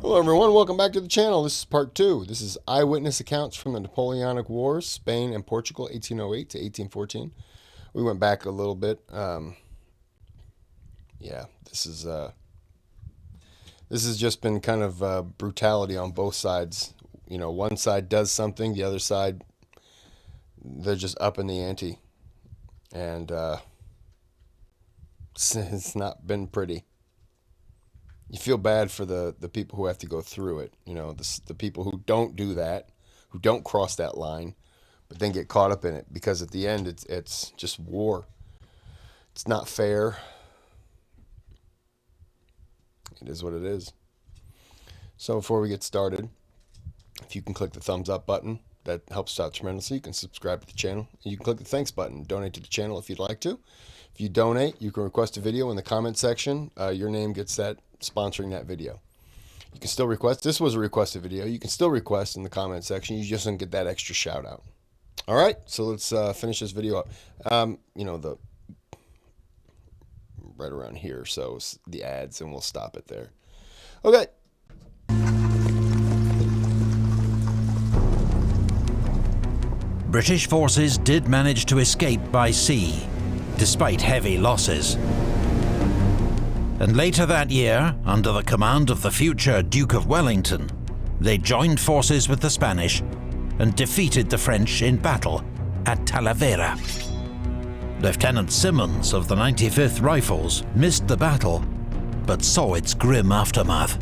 Hello everyone, welcome back to the channel. This is part 2. This is Eyewitness Accounts from the Napoleonic Wars, Spain and Portugal, 1808 to 1814. We went back a little bit. Yeah, this has just been kind of brutality on both sides. You know, one side does something, the other side, they're just up in the ante. And it's not been pretty. You feel bad for the people who have to go through it. You know, the people who don't do that, who don't cross that line, but then get caught up in it. Because at the end, it's just war. It's not fair. It is what it is. So before we get started, if you can click the thumbs up button, that helps out tremendously. You can subscribe to the channel. You can click the thanks button, donate to the channel if you'd like to. If you donate, you can request a video in the comment section. Your name gets that sponsoring that video. You can still request. This was a requested video. You can still request in the comment section. You just don't get that extra shout out. All right, so let's finish this video up. You know, the right around here, so the ads, and we'll stop it there. Okay. British forces did manage to escape by sea, despite heavy losses. And later that year, under the command of the future Duke of Wellington, they joined forces with the Spanish and defeated the French in battle at Talavera. Lieutenant Simmons of the 95th Rifles missed the battle, but saw its grim aftermath.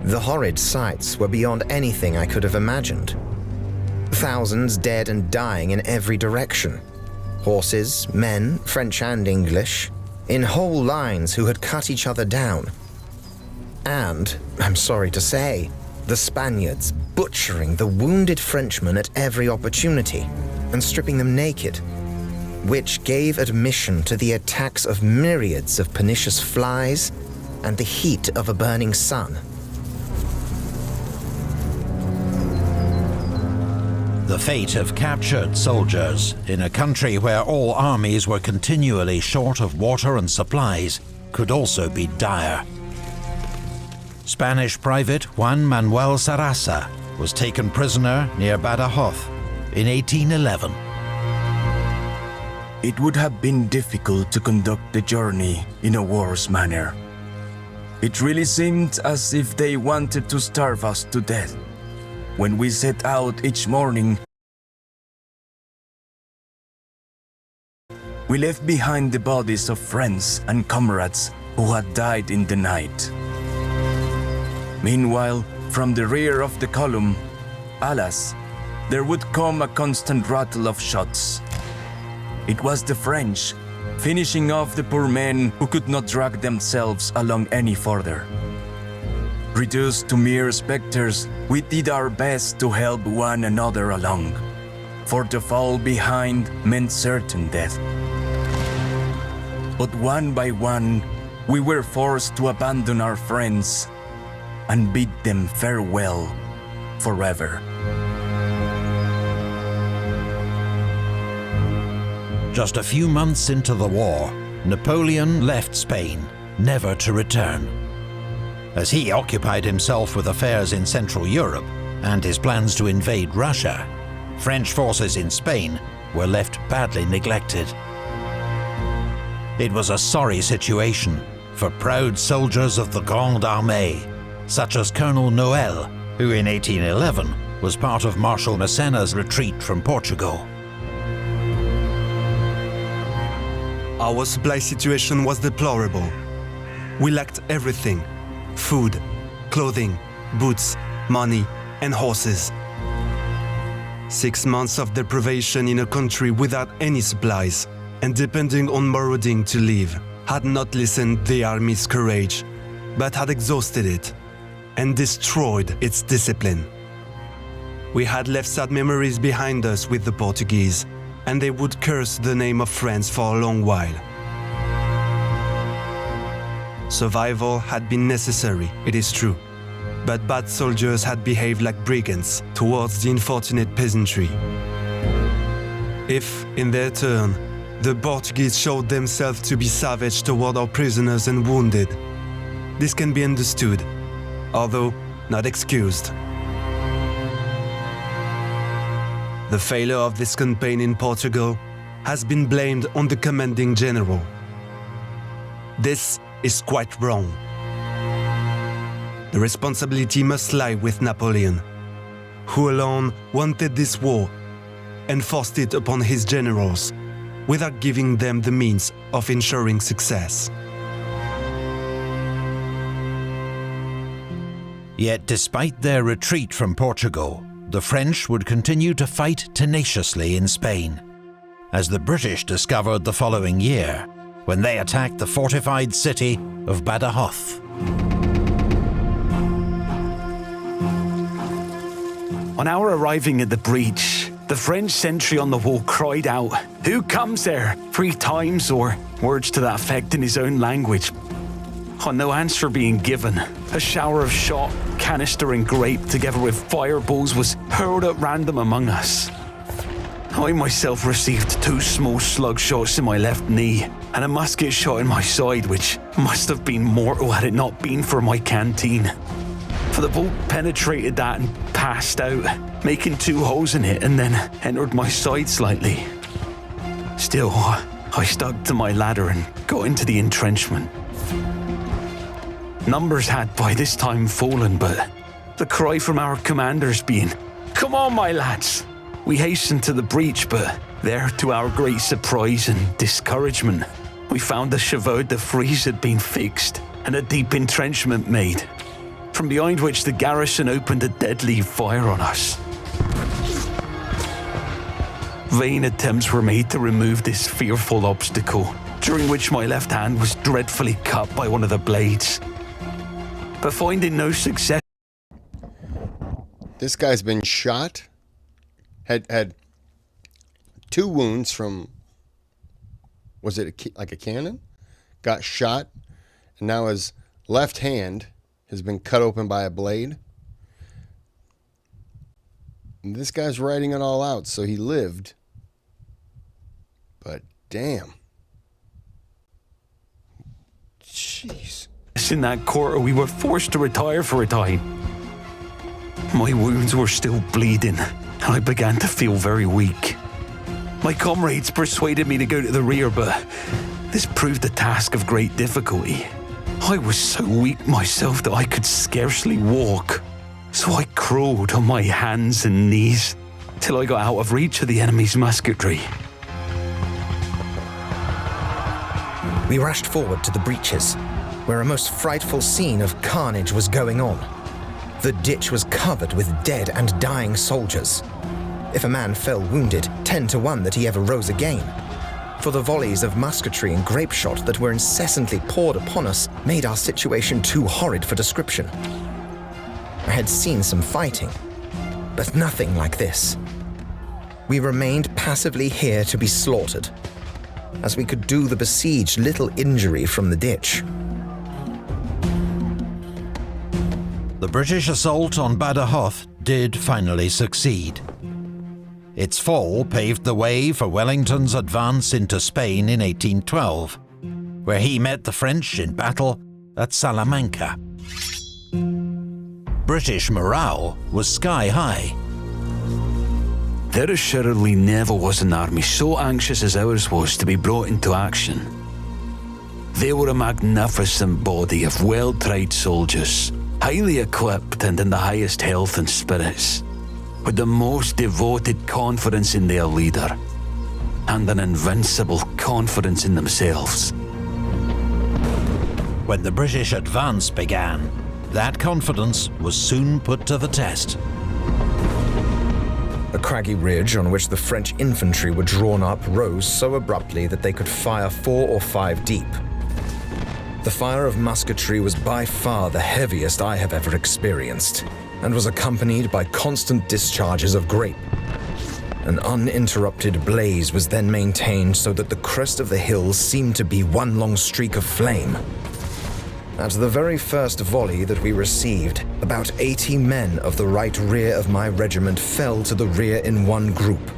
The horrid sights were beyond anything I could have imagined. Thousands dead and dying in every direction. Horses, men, French and English, in whole lines who had cut each other down. And, I'm sorry to say, the Spaniards butchering the wounded Frenchmen at every opportunity and stripping them naked, which gave admission to the attacks of myriads of pernicious flies and the heat of a burning sun. The fate of captured soldiers in a country where all armies were continually short of water and supplies could also be dire. Spanish private Juan Manuel Sarasa was taken prisoner near Badajoz in 1811. It would have been difficult to conduct the journey in a war's manner. It really seemed as if they wanted to starve us to death. When we set out each morning, we left behind the bodies of friends and comrades who had died in the night. Meanwhile, from the rear of the column, alas, there would come a constant rattle of shots. It was the French, finishing off the poor men who could not drag themselves along any further. Reduced to mere specters, we did our best to help one another along, for to fall behind meant certain death. But one by one, we were forced to abandon our friends and bid them farewell forever. Just a few months into the war, Napoleon left Spain, never to return. As he occupied himself with affairs in Central Europe and his plans to invade Russia, French forces in Spain were left badly neglected. It was a sorry situation for proud soldiers of the Grande Armée, such as Colonel Noël, who in 1811 was part of Marshal Massena's retreat from Portugal. Our supply situation was deplorable. We lacked everything: food, clothing, boots, money, and horses. 6 months of deprivation in a country without any supplies and depending on marauding to live had not lessened the army's courage, but had exhausted it and destroyed its discipline. We had left sad memories behind us with the Portuguese, and they would curse the name of France for a long while. Survival had been necessary, it is true, but bad soldiers had behaved like brigands towards the unfortunate peasantry. If, in their turn, the Portuguese showed themselves to be savage toward our prisoners and wounded, this can be understood, although not excused. The failure of this campaign in Portugal has been blamed on the commanding general. This is quite wrong. The responsibility must lie with Napoleon, who alone wanted this war and forced it upon his generals without giving them the means of ensuring success. Yet despite their retreat from Portugal, the French would continue to fight tenaciously in Spain, as the British discovered the following year when they attacked the fortified city of Badajoz. On our arriving at the breach, the French sentry on the wall cried out, "Who comes there?" 3 times, or words to that effect in his own language. On no answer being given, a shower of shot, canister and grape together with fireballs was hurled at random among us. I myself received 2 small slug shots in my left knee and a musket shot in my side, which must have been mortal had it not been for my canteen. For the bolt penetrated that and passed out, making 2 holes in it and then entered my side slightly. Still, I stuck to my ladder and got into the entrenchment. Numbers had by this time fallen, but the cry from our commanders being, "Come on, my lads!" We hastened to the breach, but there, to our great surprise and discouragement, we found the chevaux de frise had been fixed and a deep entrenchment made, from behind which the garrison opened a deadly fire on us. Vain attempts were made to remove this fearful obstacle, during which my left hand was dreadfully cut by one of the blades. But finding no success... This guy's been shot, had 2 wounds from, was it like a cannon? Got shot, and now his left hand has been cut open by a blade. And this guy's writing it all out, so he lived. But damn. Jeez. In that quarter, we were forced to retire for a time. My wounds were still bleeding, and I began to feel very weak. My comrades persuaded me to go to the rear, but this proved a task of great difficulty. I was so weak myself that I could scarcely walk, so I crawled on my hands and knees till I got out of reach of the enemy's musketry. We rushed forward to the breaches, where a most frightful scene of carnage was going on. The ditch was covered with dead and dying soldiers. If a man fell wounded, 10 to 1 that he ever rose again. For the volleys of musketry and grape shot that were incessantly poured upon us made our situation too horrid for description. I had seen some fighting, but nothing like this. We remained passively here to be slaughtered, as we could do the besieged little injury from the ditch. The British assault on Badajoz did finally succeed. Its fall paved the way for Wellington's advance into Spain in 1812, where he met the French in battle at Salamanca. British morale was sky high. There assuredly never was an army so anxious as ours was to be brought into action. They were a magnificent body of well-tried soldiers, highly equipped and in the highest health and spirits, with the most devoted confidence in their leader, and an invincible confidence in themselves. When the British advance began, that confidence was soon put to the test. A craggy ridge on which the French infantry were drawn up rose so abruptly that they could fire 4 or 5 deep. The fire of musketry was by far the heaviest I have ever experienced, and was accompanied by constant discharges of grape. An uninterrupted blaze was then maintained so that the crest of the hills seemed to be one long streak of flame. At the very first volley that we received, about 80 men of the right rear of my regiment fell to the rear in one group.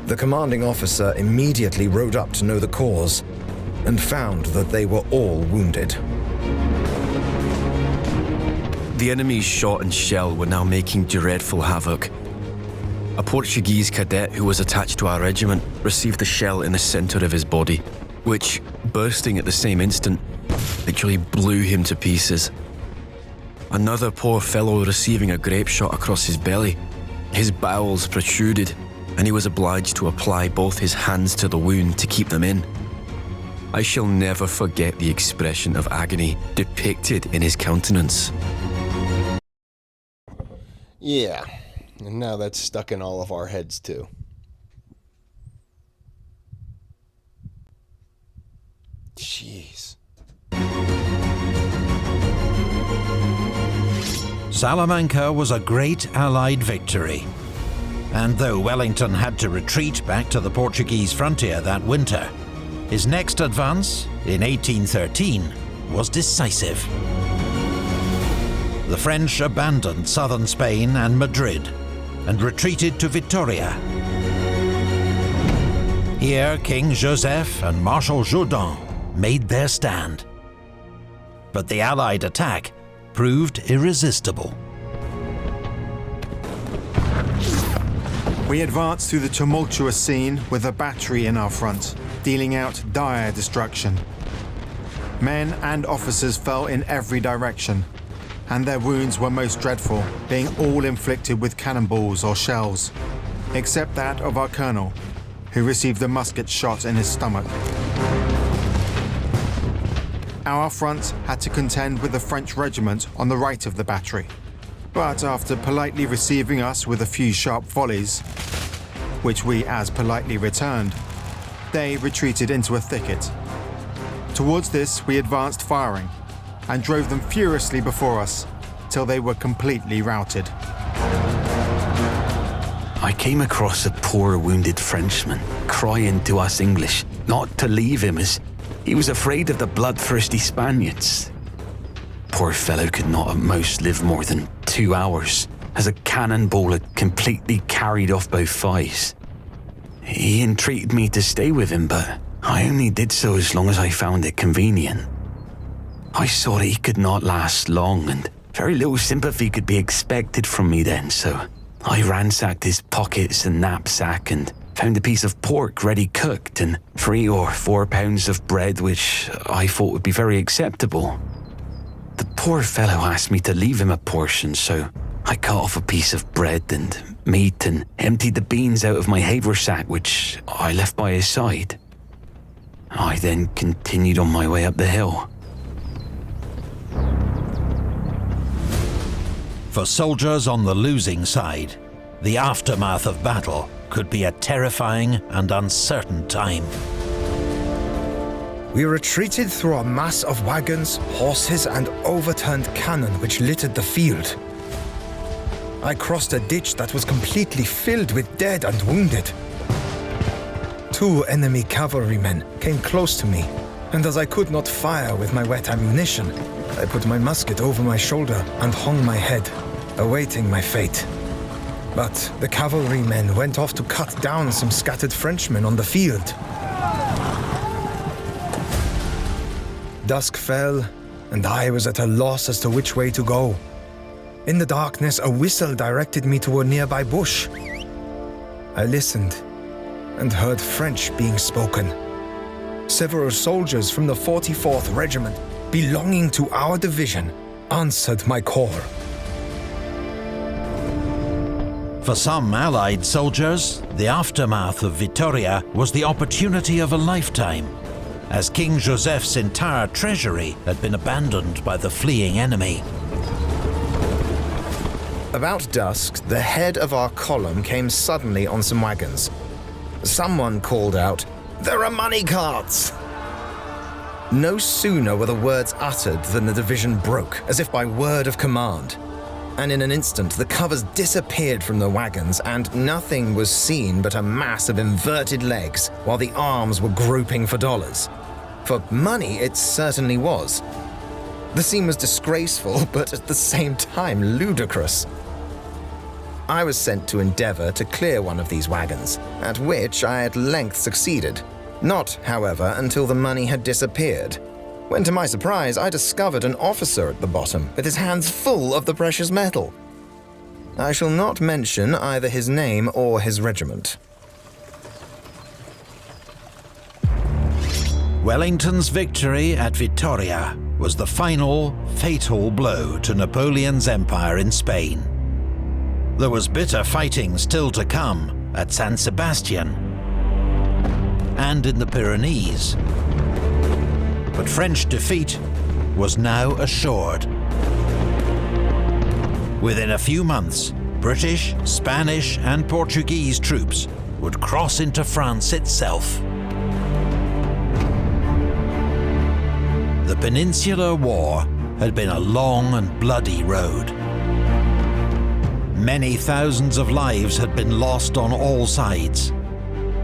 The commanding officer immediately rode up to know the cause, and found that they were all wounded. The enemy's shot and shell were now making dreadful havoc. A Portuguese cadet who was attached to our regiment received a shell in the centre of his body, which, bursting at the same instant, literally blew him to pieces. Another poor fellow receiving a grape shot across his belly. His bowels protruded, and he was obliged to apply both his hands to the wound to keep them in. I shall never forget the expression of agony depicted in his countenance. Yeah, and now that's stuck in all of our heads too. Jeez. Salamanca was a great Allied victory. And though Wellington had to retreat back to the Portuguese frontier that winter, his next advance, in 1813, was decisive. The French abandoned southern Spain and Madrid and retreated to Vitoria. Here, King Joseph and Marshal Jourdan made their stand. But the Allied attack proved irresistible. We advanced through the tumultuous scene with a battery in our front, dealing out dire destruction. Men and officers fell in every direction, and their wounds were most dreadful, being all inflicted with cannonballs or shells, except that of our colonel, who received a musket shot in his stomach. Our front had to contend with the French regiment on the right of the battery, but after politely receiving us with a few sharp volleys, which we as politely returned, they retreated into a thicket. Towards this we advanced firing, and drove them furiously before us, till they were completely routed. I came across a poor wounded Frenchman, crying to us English not to leave him as he was afraid of the bloodthirsty Spaniards. Poor fellow could not at most live more than 2 hours, as a cannonball had completely carried off both thighs. He entreated me to stay with him, but I only did so as long as I found it convenient. I saw that he could not last long, and very little sympathy could be expected from me then, so I ransacked his pockets and knapsack and found a piece of pork ready cooked and 3 or 4 pounds of bread, which I thought would be very acceptable. The poor fellow asked me to leave him a portion, so I cut off a piece of bread and meat and emptied the beans out of my haversack, which I left by his side. I then continued on my way up the hill. For soldiers on the losing side, the aftermath of battle could be a terrifying and uncertain time. We retreated through a mass of wagons, horses, and overturned cannon which littered the field. I crossed a ditch that was completely filled with dead and wounded. 2 enemy cavalrymen came close to me, and as I could not fire with my wet ammunition, I put my musket over my shoulder and hung my head, awaiting my fate. But the cavalrymen went off to cut down some scattered Frenchmen on the field. Dusk fell, and I was at a loss as to which way to go. In the darkness, a whistle directed me to a nearby bush. I listened and heard French being spoken. Several soldiers from the 44th Regiment, belonging to our division, answered my call. For some Allied soldiers, the aftermath of Vitoria was the opportunity of a lifetime, as King Joseph's entire treasury had been abandoned by the fleeing enemy. About dusk, the head of our column came suddenly on some wagons. Someone called out, "There are money carts!" No sooner were the words uttered than the division broke, as if by word of command. And in an instant, the covers disappeared from the wagons, and nothing was seen but a mass of inverted legs, while the arms were groping for dollars. For money, it certainly was. The scene was disgraceful, but at the same time ludicrous. I was sent to endeavor to clear one of these wagons, at which I at length succeeded. Not, however, until the money had disappeared. when to my surprise I discovered an officer at the bottom with his hands full of the precious metal. I shall not mention either his name or his regiment. Wellington's victory at Vitoria was the final, fatal blow to Napoleon's empire in Spain. There was bitter fighting still to come at San Sebastian and in the Pyrenees. But French defeat was now assured. Within a few months, British, Spanish and Portuguese troops would cross into France itself. The Peninsular War had been a long and bloody road. Many thousands of lives had been lost on all sides,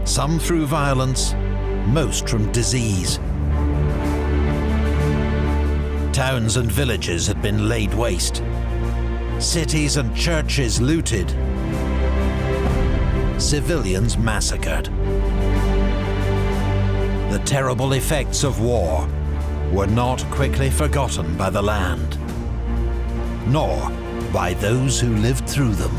some through violence, most from disease. Towns and villages had been laid waste, cities and churches looted, civilians massacred. The terrible effects of war were not quickly forgotten by the land, nor by those who lived through them.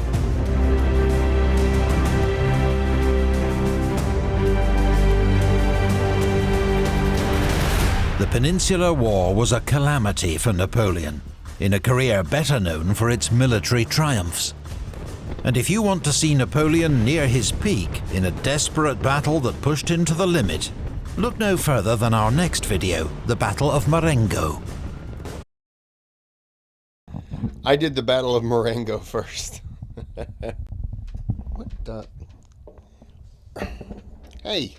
The Peninsular War was a calamity for Napoleon, in a career better known for its military triumphs. And if you want to see Napoleon near his peak in a desperate battle that pushed him to the limit, look no further than our next video, the Battle of Marengo. I did the Battle of Marengo first. What the? Hey!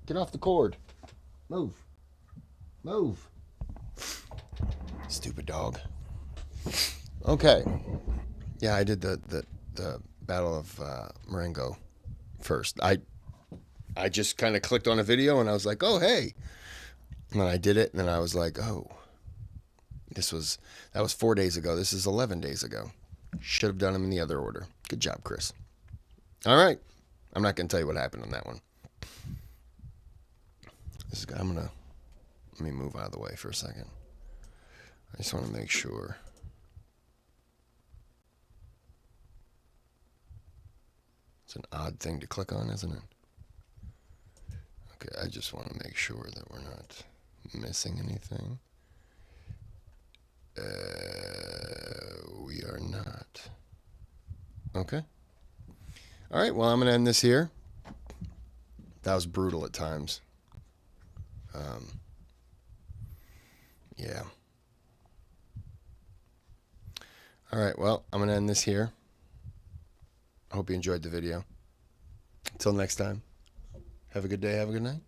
Get off the cord. Move. Move. Stupid dog. Okay. Yeah, I did the Battle of Marengo first. I just kind of clicked on a video and I was like, oh, hey. And then I did it and then I was like, oh. That was 4 days ago. This is 11 days ago. Should have done them in the other order. Good job, Kris. All right. I'm not going to tell you what happened on that one. Let me move out of the way for a second. I just want to make sure. It's an odd thing to click on, isn't it? Okay, I just want to make sure that we're not missing anything. We are not. Okay. All right, well, I'm going to end this here. That was brutal at times. Yeah. All right, well, I'm going to end this here. I hope you enjoyed the video. Until next time, have a good day, have a good night.